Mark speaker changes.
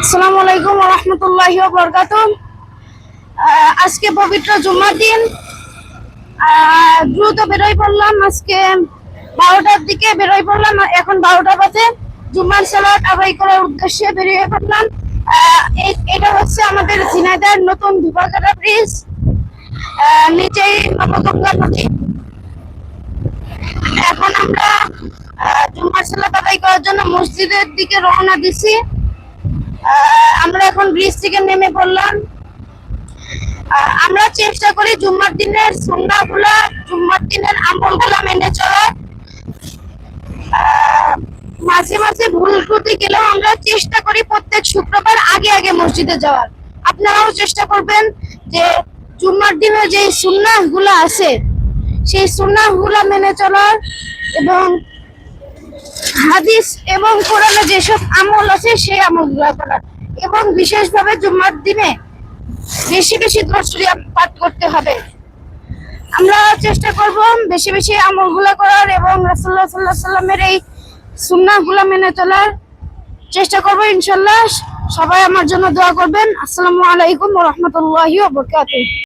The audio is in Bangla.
Speaker 1: আসসালামু আলাইকুম ওয়া রাহমাতুল্লাহি ওয়া বারাকাতুহু। আজকে পবিত্র জুম্মার দিন। দ্রুত বেরোই পড়লাম। আজকে 12টার দিকে বেরোই পড়লাম। এখন 12টা বাজে। জুম্মার সালাত আদায় করার উদ্দেশ্যে বেরিয়ে পড়লাম। এটা হচ্ছে আমাদের ঝিনাইদহের নতুন ধুপাকাটা ব্রিজ, নিচেই নবগঙ্গা নদী। এখন আমরা জুম্মার সালাত আদায় করার জন্য মসজিদের দিকে রওনা দিছি। আমরা এখন ব্রিজ থেকে নেমে পড়লাম। আমরা চেষ্টা করি জুম্মার দিনের সুন্নাহগুলা, জুম্মার দিনের আমলগুলা মেনে চলার। মাঝে মাঝে ভুল ত্রুটি গেলেও আমরা চেষ্টা করি প্রত্যেক শুক্রবার আগে আগে মসজিদে যাওয়ার। আপনারাও চেষ্টা করবেন যে জুম্মার দিনে যে সুন্নাহগুলা আছে সেই সুন্নাহগুলা মেনে চলার, এবং হাদিস এবং কোরআনে যেসব আমল আছে সেই আমলগুলা করার, এবং বিশেষভাবে জুম্মার দিনে বেশি বেশি দরুদ শরীফ পাঠ করতে হবে। আমরা চেষ্টা করব বেশি বেশি আমলগুলো করার এবং রাসূলুল্লাহ সাল্লাল্লাহু আলাইহি সাল্লামের এই সুন্নাহগুলো মেনে চলার চেষ্টা করব ইনশাআল্লাহ। সবাই আমার জন্য দোয়া করবেন। আসসালামু আলাইকুম ওয়া রাহমাতুল্লাহি ওয়া বারাকাতুহু।